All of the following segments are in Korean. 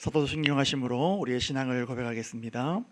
사도신경하심으로 우리의 신앙을 고백하겠습니다.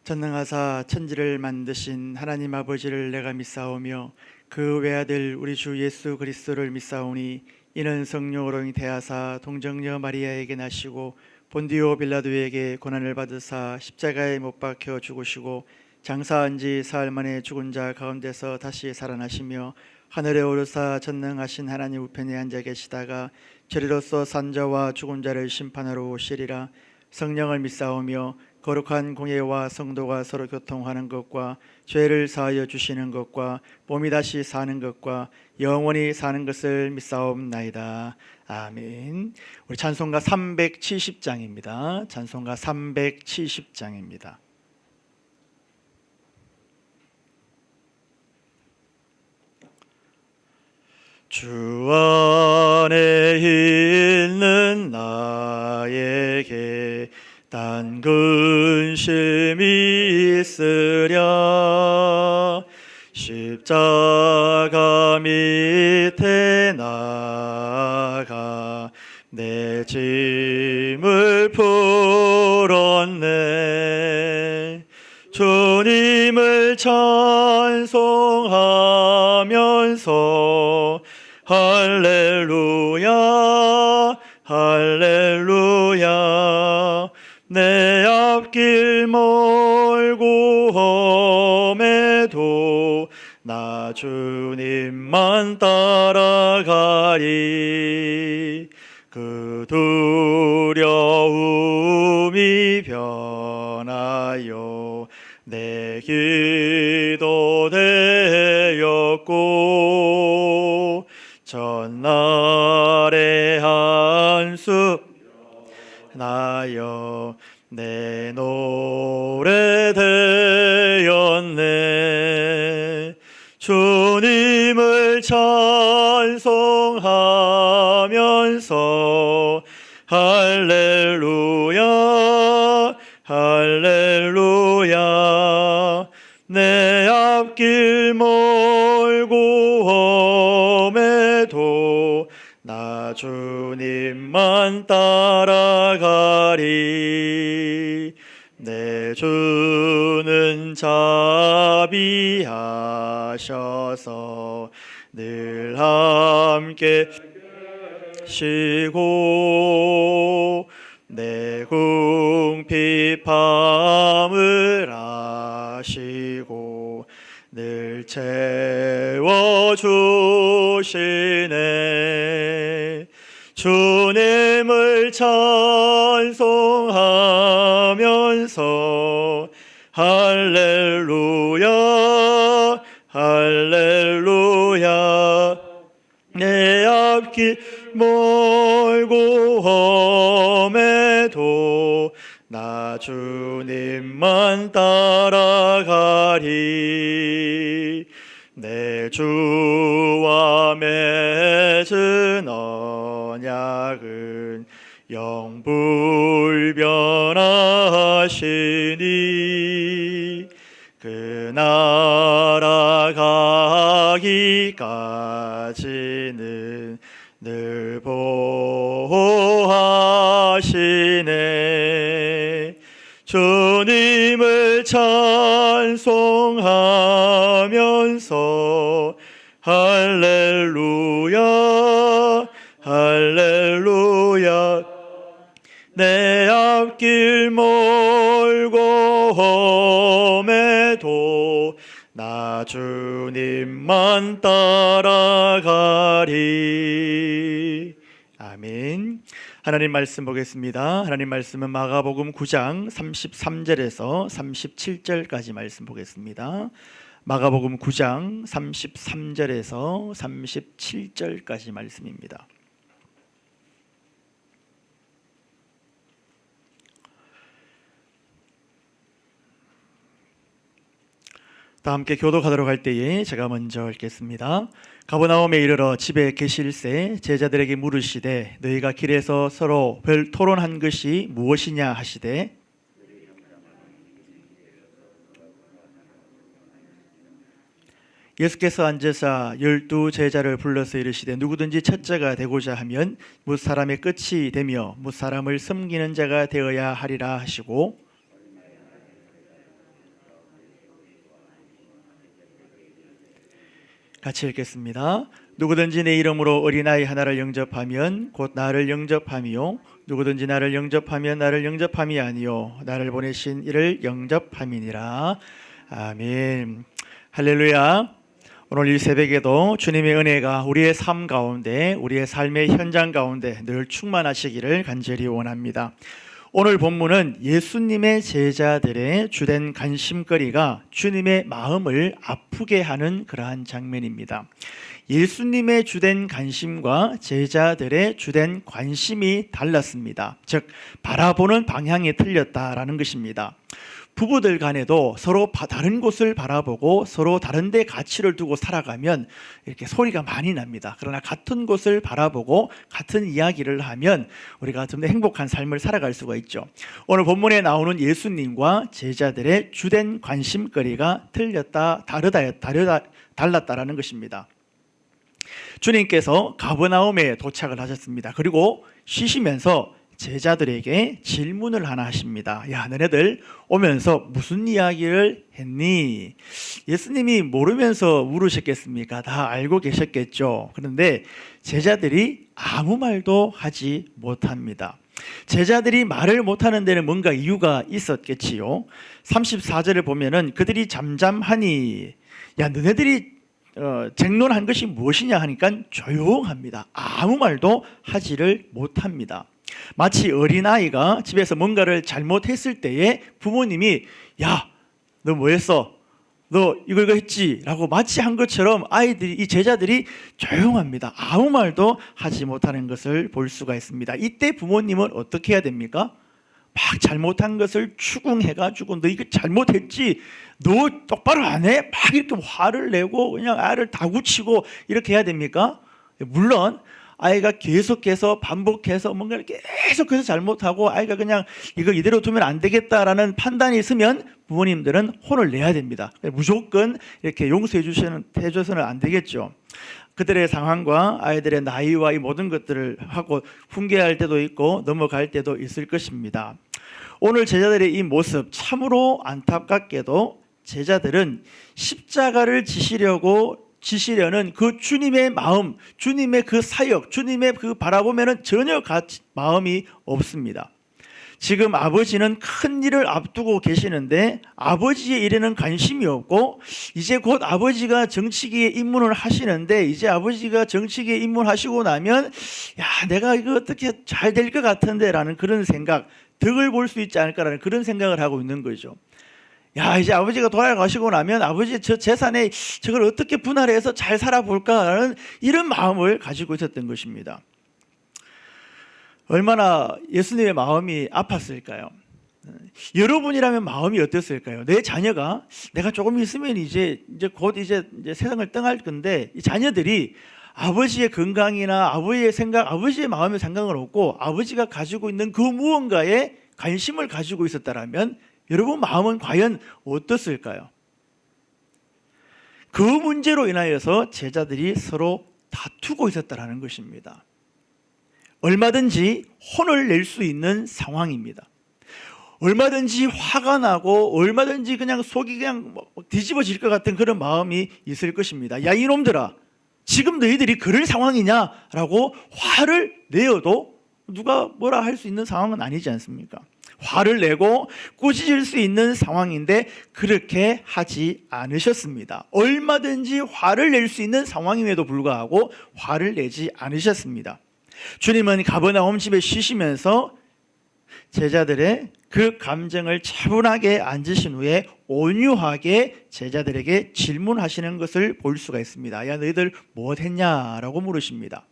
전능하사 천지를 만드신 하나님 아버지를 내가 믿사오며 그 외아들 우리 주 예수 그리스도를 믿사오니 이는 성령으로 잉태하사 동정녀 마리아에게 나시고 본디오 빌라도에게 고난을 받으사 십자가에 못 박혀 죽으시고 장사한 지 사흘 만에 죽은 자 가운데서 다시 살아나시며 하늘에 오르사 전능하신 하나님 우편에 앉아 계시다가 저리로서 산자와 죽은 자를 심판하러 오시리라. 성령을 믿사오며 거룩한 공예와 성도가 서로 교통하는 것과 죄를 사하여 주시는 것과 몸이 다시 사는 것과 영원히 사는 것을 믿사옵나이다. 아멘. 우리 찬송가 370장입니다. 찬송가 370장입니다. 주 안에 있는 나에게 단 근심이 있으랴. 십자가 밑에 나가 내 짐을 풀었네. 주님을 찬송하면서 할렐루야 할렐루야. 내 앞길 멀고 험해도 나 주님만 따라가리. 그 두려움이 변하여 내 기도 되었고 전날의 한숨 나여 내 노래 되었네. 주님을 찬송하면서 할렐루야 할렐루야. 내 앞길 멀고 험해도 나 주님만 따라가리. 내 주는 자비하셔서 늘 함께 쉬고 내 궁핍함을 아시고 늘 채워주시네. 주님을 찬송하면서 할렐루야 할렐루야. 내 앞길 멀고 험해도 나 주님만 따라가리. 내 주와 맺은 언약은 영불변하시니 그 나라 가기까지는 늘 보호하시네. 주님을 찬송하면서 할렐루야 할렐루야. 내 앞길 멀고 험해도 나 주님만 따라가리. 아멘. 하나님 말씀 보겠습니다. 하나님 말씀은 마가복음 9장 33절에서 37절까지 말씀 보겠습니다. 마가복음 9장 33절에서 37절까지 말씀입니다. 다 함께 교독하도록 할 때에 제가 먼저 읽겠습니다. 가버나움에 이르러 집에 계실새 제자들에게 물으시되 너희가 길에서 서로 별 토론한 것이 무엇이냐 하시되 예수께서 앉으사 12제자를 불러서 이르시되 누구든지 첫째가 되고자 하면 뭇 사람의 끝이 되며 뭇 사람을 섬기는 자가 되어야 하리라 하시고, 같이 읽겠습니다. 누구든지 내 이름으로 어린아이 하나를 영접하면 곧 나를 영접함이요 누구든지 나를 영접하면 나를 영접함이 아니요 나를 보내신 이를 영접함이니라. 아멘. 할렐루야. 오늘 이 새벽에도 주님의 은혜가 우리의 삶 가운데, 우리의 삶의 현장 가운데 늘 충만하시기를 간절히 원합니다. 오늘 본문은 예수님의 제자들의 주된 관심거리가 주님의 마음을 아프게 하는 그러한 장면입니다. 예수님의 주된 관심과 제자들의 주된 관심이 달랐습니다. 즉 바라보는 방향이 틀렸다라는 것입니다. 부부들 간에도 서로 다른 곳을 바라보고 서로 다른 데 가치를 두고 살아가면 이렇게 소리가 많이 납니다. 그러나 같은 곳을 바라보고 같은 이야기를 하면 우리가 좀 더 행복한 삶을 살아갈 수가 있죠. 오늘 본문에 나오는 예수님과 제자들의 주된 관심거리가 틀렸다, 달랐다라는 것입니다. 주님께서 가버나움에 도착을 하셨습니다. 그리고 쉬시면서 제자들에게 질문을 하나 하십니다. 야, 너네들 오면서 무슨 이야기를 했니? 예수님이 모르면서 물으셨겠습니까? 다 알고 계셨겠죠. 그런데 제자들이 아무 말도 하지 못합니다. 제자들이 말을 못하는 데는 뭔가 이유가 있었겠지요. 34절을 보면은 그들이 잠잠하니, 야, 너네들이 쟁론한 것이 무엇이냐 하니까 조용합니다. 아무 말도 하지를 못합니다. 마치 어린아이가 집에서 뭔가를 잘못했을 때에 부모님이 야, 너 뭐 했어? 너 이거 했지? 라고 마치 한 것처럼 이 제자들이 조용합니다. 아무 말도 하지 못하는 것을 볼 수가 있습니다. 이때 부모님은 어떻게 해야 됩니까? 막 잘못한 것을 추궁해가지고 너 이거 잘못했지? 너 똑바로 안 해? 막 이렇게 화를 내고 그냥 아이를 다구치고 이렇게 해야 됩니까? 물론 아이가 계속해서 반복해서 뭔가 계속해서 잘못하고 아이가 그냥 이거 이대로 두면 안 되겠다라는 판단이 있으면 부모님들은 혼을 내야 됩니다. 무조건 이렇게 용서해 줘서는 안 되겠죠. 그들의 상황과 아이들의 나이와 이 모든 것들을 하고 훈계할 때도 있고 넘어갈 때도 있을 것입니다. 오늘 제자들의 이 모습 참으로 안타깝게도 제자들은 십자가를 지시려는 그 주님의 마음, 주님의 그 사역, 주님의 그 바라보면은 전혀 마음이 없습니다. 지금 아버지는 큰 일을 앞두고 계시는데 아버지의 일에는 관심이 없고, 이제 곧 아버지가 정치계에 입문을 하시는데 이제 아버지가 정치계에 입문하시고 나면 야, 내가 이거 어떻게 잘 될 것 같은데 라는 그런 생각, 덕을 볼 수 있지 않을까라는 그런 생각을 하고 있는 거죠. 야, 이제 아버지가 돌아가시고 나면 아버지의 저 재산에 저걸 어떻게 분할해서 잘 살아볼까라는 이런 마음을 가지고 있었던 것입니다. 얼마나 예수님의 마음이 아팠을까요? 여러분이라면 마음이 어땠을까요? 내 자녀가 내가 조금 있으면 이제 곧 세상을 떠날 건데 이 자녀들이 아버지의 건강이나 아버지의 생각, 아버지의 마음의 생각을 없고 아버지가 가지고 있는 그 무언가에 관심을 가지고 있었다라면 여러분 마음은 과연 어떻을까요? 그 문제로 인하여서 제자들이 서로 다투고 있었다는 것입니다. 얼마든지 혼을 낼 수 있는 상황입니다. 얼마든지 화가 나고 얼마든지 그냥 속이 그냥 뒤집어질 것 같은 그런 마음이 있을 것입니다. 야, 이놈들아, 지금 너희들이 그럴 상황이냐라고 화를 내어도 누가 뭐라 할 수 있는 상황은 아니지 않습니까? 화를 내고 꾸짖을 수 있는 상황인데 그렇게 하지 않으셨습니다. 얼마든지 화를 낼 수 있는 상황임에도 불구하고 화를 내지 않으셨습니다. 주님은 가버나움 집에 쉬시면서 제자들의 그 감정을 차분하게 앉으신 후에 온유하게 제자들에게 질문하시는 것을 볼 수가 있습니다. 야, 너희들 무엇했냐라고 물으십니다.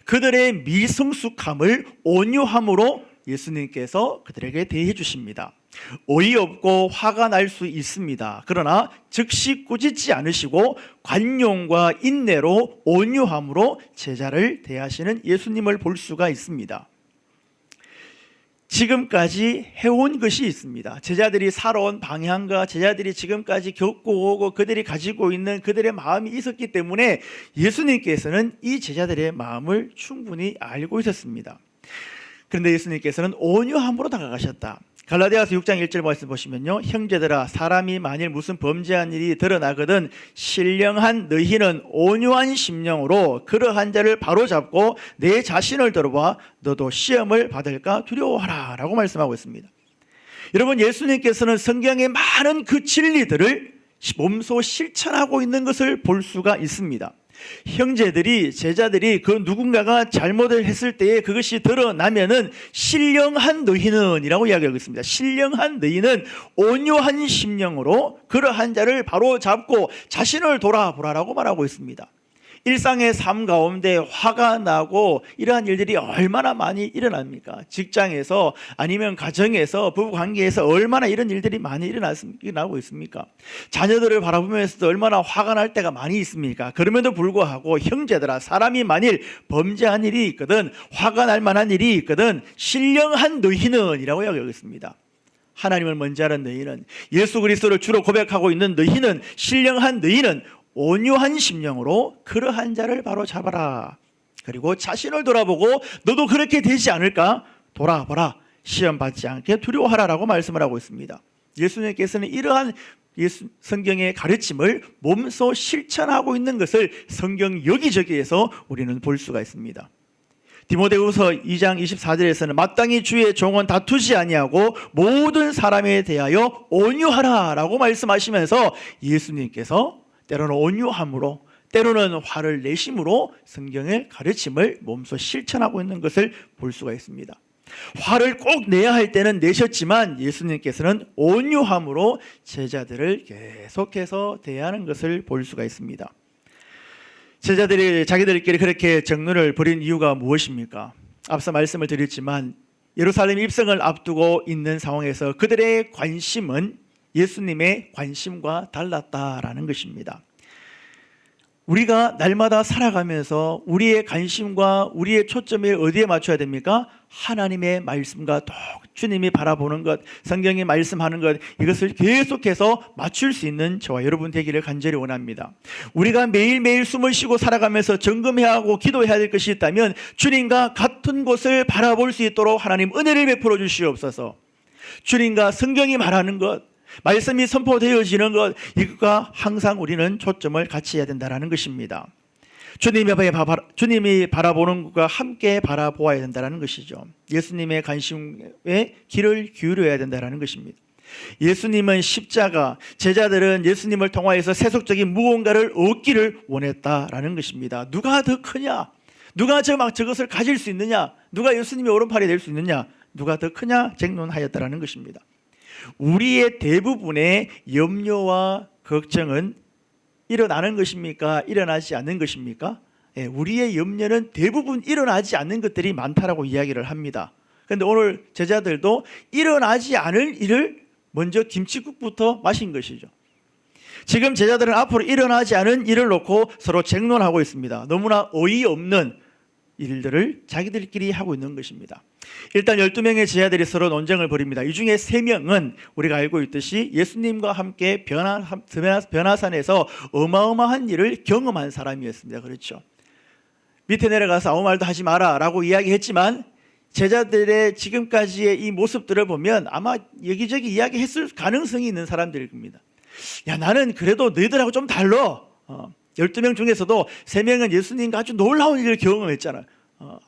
그들의 미성숙함을 온유함으로 예수님께서 그들에게 대해 주십니다. 어이없고 화가 날 수 있습니다. 그러나 즉시 꾸짖지 않으시고 관용과 인내로 온유함으로 제자를 대하시는 예수님을 볼 수가 있습니다. 지금까지 해온 것이 있습니다. 제자들이 살아온 방향과 제자들이 지금까지 겪고 오고 그들이 가지고 있는 그들의 마음이 있었기 때문에 예수님께서는 이 제자들의 마음을 충분히 알고 있었습니다. 그런데 예수님께서는 온유함으로 다가가셨다. 갈라디아서 6장 1절 말씀 보시면요, 형제들아, 사람이 만일 무슨 범죄한 일이 드러나거든 신령한 너희는 온유한 심령으로 그러한 자를 바로잡고 내 자신을 돌아봐 너도 시험을 받을까 두려워하라 라고 말씀하고 있습니다. 여러분, 예수님께서는 성경의 많은 그 진리들을 몸소 실천하고 있는 것을 볼 수가 있습니다. 형제들이, 제자들이 그 누군가가 잘못을 했을 때에 그것이 드러나면은 신령한 너희는 이라고 이야기하고 있습니다. 신령한 너희는 온유한 심령으로 그러한 자를 바로 잡고 자신을 돌아보라라고 말하고 있습니다. 일상의 삶 가운데 화가 나고 이러한 일들이 얼마나 많이 일어납니까? 직장에서 아니면 가정에서, 부부관계에서 얼마나 이런 일들이 많이 일어나고 있습니까? 자녀들을 바라보면서도 얼마나 화가 날 때가 많이 있습니까? 그럼에도 불구하고 형제들아, 사람이 만일 범죄한 일이 있거든, 화가 날 만한 일이 있거든 신령한 너희는 이라고 이야기하겠습니다. 하나님을 먼저 아는 너희는, 예수 그리스도를 주로 고백하고 있는 너희는, 신령한 너희는 온유한 심령으로 그러한 자를 바로 잡아라. 그리고 자신을 돌아보고 너도 그렇게 되지 않을까 돌아보라. 시험 받지 않게 두려워하라라고 말씀을 하고 있습니다. 예수님께서는 이러한 성경의 가르침을 몸소 실천하고 있는 것을 성경 여기저기에서 우리는 볼 수가 있습니다. 디모데후서 2장 24절에서는 마땅히 주의 종은 다투지 아니하고 모든 사람에 대하여 온유하라라고 말씀하시면서 예수님께서 때로는 온유함으로, 때로는 화를 내심으로 성경의 가르침을 몸소 실천하고 있는 것을 볼 수가 있습니다. 화를 꼭 내야 할 때는 내셨지만 예수님께서는 온유함으로 제자들을 계속해서 대하는 것을 볼 수가 있습니다. 제자들이 자기들끼리 그렇게 정론을 벌인 이유가 무엇입니까? 앞서 말씀을 드렸지만 예루살렘 입성을 앞두고 있는 상황에서 그들의 관심은 예수님의 관심과 달랐다라는 것입니다. 우리가 날마다 살아가면서 우리의 관심과 우리의 초점을 어디에 맞춰야 됩니까? 하나님의 말씀과 주님이 바라보는 것, 성경이 말씀하는 것, 이것을 계속해서 맞출 수 있는 저와 여러분 되기를 간절히 원합니다. 우리가 매일매일 숨을 쉬고 살아가면서 점검해야 하고 기도해야 될 것이 있다면 주님과 같은 곳을 바라볼 수 있도록 하나님 은혜를 베풀어 주시옵소서. 주님과 성경이 말하는 것, 말씀이 선포되어지는 것, 이것과 항상 우리는 초점을 같이 해야 된다는 것입니다. 주님이 바라보는 것과 함께 바라보아야 된다는 것이죠. 예수님의 관심에 귀를 기울여야 된다는 것입니다. 예수님은 십자가, 제자들은 예수님을 통하여서 세속적인 무언가를 얻기를 원했다라는 것입니다. 누가 더 크냐? 누가 저것을 가질 수 있느냐? 누가 예수님의 오른팔이 될 수 있느냐? 누가 더 크냐? 쟁론하였다라는 것입니다. 우리의 대부분의 염려와 걱정은 일어나는 것입니까? 일어나지 않는 것입니까? 우리의 염려는 대부분 일어나지 않는 것들이 많다라고 이야기를 합니다. 그런데 오늘 제자들도 일어나지 않을 일을 먼저 김칫국부터 마신 것이죠. 지금 제자들은 앞으로 일어나지 않은 일을 놓고 서로 쟁론하고 있습니다. 너무나 어이없는 일들을 자기들끼리 하고 있는 것입니다. 일단 12명의 제자들이 서로 논쟁을 벌입니다. 이 중에 3명은 우리가 알고 있듯이 예수님과 함께 변화산에서 어마어마한 일을 경험한 사람이었습니다. 그렇죠? 밑에 내려가서 아무 말도 하지 마라 라고 이야기했지만 제자들의 지금까지의 이 모습들을 보면 아마 여기저기 이야기했을 가능성이 있는 사람들일 겁니다. 야, 나는 그래도 너희들하고 좀 달라. 12명 중에서도 3명은 예수님과 아주 놀라운 일을 경험했잖아요.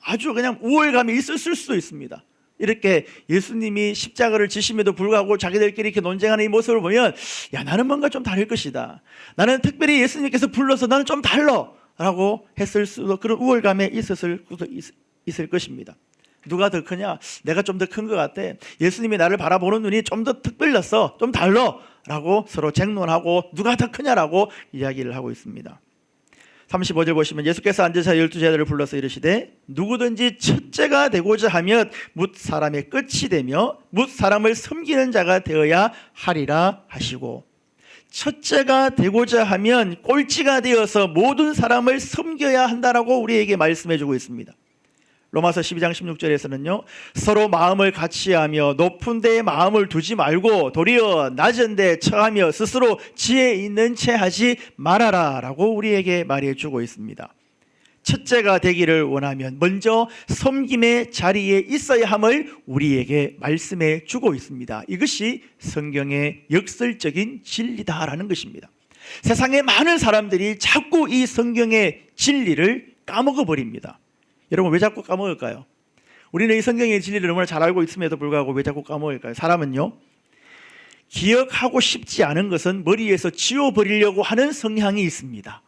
아주 그냥 우월감이 있었을 수도 있습니다. 이렇게 예수님이 십자가를 지심에도 불구하고 자기들끼리 이렇게 논쟁하는 이 모습을 보면 야, 나는 뭔가 좀 다를 것이다. 나는 특별히 예수님께서 불러서 나는 좀 달라 라고 했을 수도, 그런 우월감에 있을 것입니다. 누가 더 크냐? 내가 좀 더 큰 것 같아. 예수님이 나를 바라보는 눈이 좀 더 특별렸어. 좀 달라 라고 서로 쟁론하고 누가 더 크냐라고 이야기를 하고 있습니다. 35절 보시면 예수께서 앉으사 12제자들을 불러서 이르시되 누구든지 첫째가 되고자 하면 뭇 사람의 끝이 되며 뭇 사람을 섬기는 자가 되어야 하리라 하시고, 첫째가 되고자 하면 꼴찌가 되어서 모든 사람을 섬겨야 한다라고 우리에게 말씀해 주고 있습니다. 로마서 12장 16절에서는요, 서로 마음을 같이하며 높은 데에 마음을 두지 말고 도리어 낮은 데 처하며 스스로 지혜 있는 채 하지 말아라 라고 우리에게 말해주고 있습니다. 첫째가 되기를 원하면 먼저 섬김의 자리에 있어야 함을 우리에게 말씀해 주고 있습니다. 이것이 성경의 역설적인 진리다라는 것입니다. 세상의 많은 사람들이 자꾸 이 성경의 진리를 까먹어 버립니다. 여러분, 왜 자꾸 까먹을까요? 우리는 이 성경의 진리를 너무나 잘 알고 있음에도 불구하고 왜 자꾸 까먹을까요? 사람은요, 기억하고 싶지 않은 것은 머리에서 지워버리려고 하는 성향이 있습니다.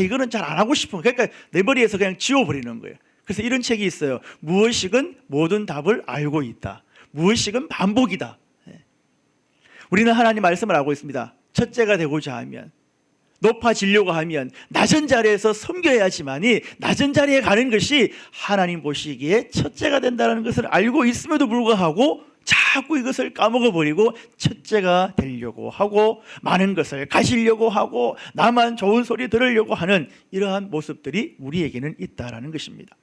이거는 잘 안 하고 싶은, 그러니까 내 머리에서 그냥 지워버리는 거예요. 그래서 이런 책이 있어요. 무엇이건 모든 답을 알고 있다. 무엇이건 반복이다. 우리는 하나님 말씀을 알고 있습니다. 첫째가 되고자 하면, 높아지려고 하면 낮은 자리에서 섬겨야지만이 낮은 자리에 가는 것이 하나님 보시기에 첫째가 된다는 것을 알고 있음에도 불구하고 자꾸 이것을 까먹어버리고 첫째가 되려고 하고 많은 것을 가지려고 하고 나만 좋은 소리 들으려고 하는 이러한 모습들이 우리에게는 있다라는 것입니다.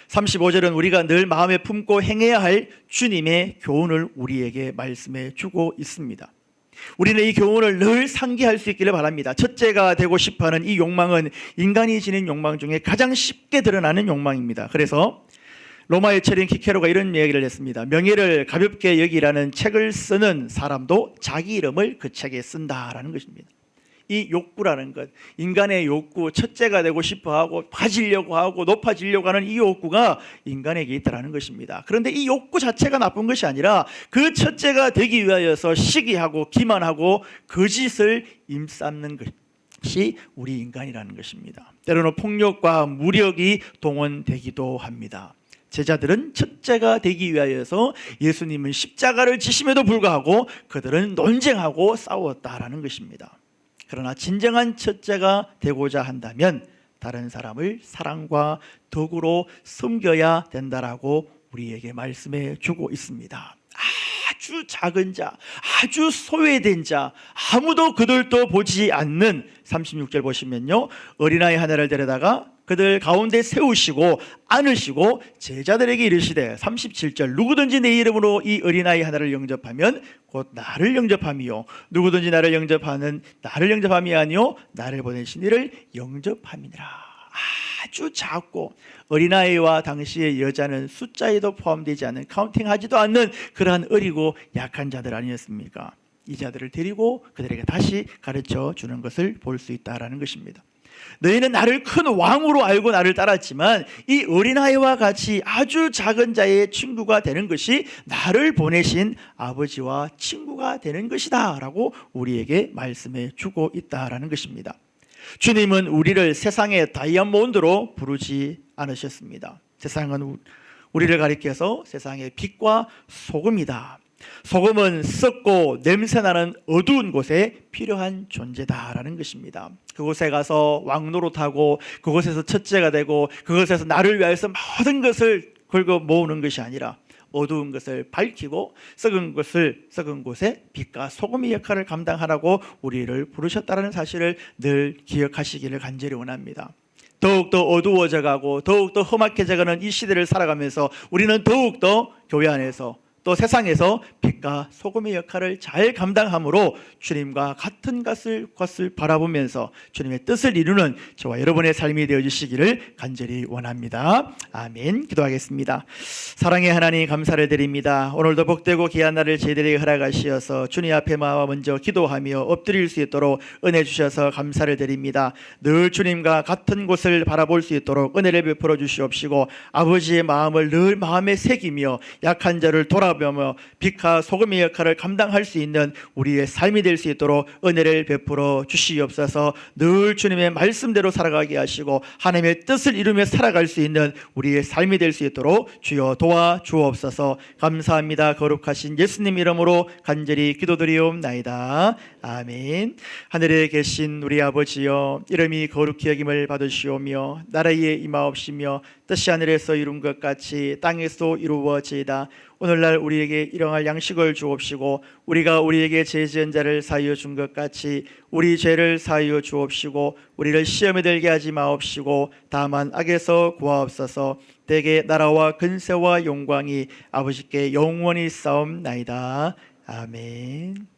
35절은 우리가 늘 마음에 품고 행해야 할 주님의 교훈을 우리에게 말씀해 주고 있습니다. 우리는 이 교훈을 늘 상기할 수 있기를 바랍니다. 첫째가 되고 싶어하는 이 욕망은 인간이 지닌 욕망 중에 가장 쉽게 드러나는 욕망입니다. 그래서 로마의 철인 키케로가 이런 얘기를 했습니다. 명예를 가볍게 여기라는 책을 쓰는 사람도 자기 이름을 그 책에 쓴다라는 것입니다. 이 욕구라는 것, 인간의 욕구, 첫째가 되고 싶어하고 가지려고 하고 높아지려고 하는 이 욕구가 인간에게 있다는 것입니다. 그런데 이 욕구 자체가 나쁜 것이 아니라 그 첫째가 되기 위하여서 시기하고 기만하고 거짓을 임삼는 것이 우리 인간이라는 것입니다. 때로는 폭력과 무력이 동원되기도 합니다. 제자들은 첫째가 되기 위하여서 예수님은 십자가를 지심에도 불구하고 그들은 논쟁하고 싸웠다라는 것입니다. 그러나 진정한 첫째가 되고자 한다면 다른 사람을 사랑과 덕으로 섬겨야 된다라고 우리에게 말씀해 주고 있습니다. 아주 작은 자, 아주 소외된 자, 아무도 그들도 보지 않는 36절 보시면요, 어린아이 하나를 데려다가 그들 가운데 세우시고 안으시고 제자들에게 이르시되 37절 누구든지 내 이름으로 이 어린아이 하나를 영접하면 곧 나를 영접함이요 누구든지 나를 영접하는 나를 영접함이 아니요 나를 보내신 이를 영접함이니라. 아주 작고 어린아이와 당시의 여자는 숫자에도 포함되지 않는, 카운팅하지도 않는 그러한 어리고 약한 자들 아니었습니까? 이 자들을 데리고 그들에게 다시 가르쳐 주는 것을 볼 수 있다라는 것입니다. 너희는 나를 큰 왕으로 알고 나를 따랐지만 이 어린아이와 같이 아주 작은 자의 친구가 되는 것이 나를 보내신 아버지와 친구가 되는 것이다 라고 우리에게 말씀해 주고 있다라는 것입니다. 주님은 우리를 세상의 다이아몬드로 부르지 않으셨습니다. 세상은 우리를 가리켜서 세상의 빛과 소금이다. 소금은 썩고 냄새나는 어두운 곳에 필요한 존재다라는 것입니다. 그곳에 가서 왕노릇하고 그곳에서 첫째가 되고 그곳에서 나를 위해서 모든 것을 긁어 모으는 것이 아니라 어두운 것을 밝히고 썩은 곳에 빛과 소금의 역할을 감당하라고 우리를 부르셨다는 사실을 늘 기억하시기를 간절히 원합니다. 더욱더 어두워져 가고 더욱더 험악해져 가는 이 시대를 살아가면서 우리는 더욱더 교회 안에서 또 세상에서 빛과 소금의 역할을 잘 감당함으로 주님과 같은 것을 바라보면서 주님의 뜻을 이루는 저와 여러분의 삶이 되어주시기를 간절히 원합니다. 아멘. 기도하겠습니다. 사랑의 하나님, 감사를 드립니다. 오늘도 복되고 귀한 날을 저희들에게 허락하시어서 주님 앞에 먼저 기도하며 엎드릴 수 있도록 은혜 주셔서 감사를 드립니다. 늘 주님과 같은 곳을 바라볼 수 있도록 은혜를 베풀어 주시옵시고 아버지의 마음을 늘 마음에 새기며 약한 자를 돌아보며 빛과 소금의 역할을 감당할 수 있는 우리의 삶이 될 수 있도록 은혜를 베풀어 주시옵소서. 늘 주님의 말씀대로 살아가게 하시고 하나님의 뜻을 이루며 살아갈 수 있는 우리의 삶이 될 수 있도록 주여 도와주옵소서. 감사합니다. 거룩하신 예수님 이름으로 간절히 기도드리옵나이다. 아멘. 하늘에 계신 우리 아버지여, 이름이 거룩히 여김을 받으시오며 나라에 임하옵시며 뜻이 하늘에서 이룬 것 같이 땅에서 이루어지이다. 오늘날 우리에게 일용할 양식을 주옵시고 우리가 우리에게 죄 지은 자를 사하여 준 것 같이 우리 죄를 사하여 주옵시고 우리를 시험에 들게 하지 마옵시고 다만 악에서 구하옵소서. 대개 나라와 근세와 영광이 아버지께 영원히 싸움나이다. 아멘.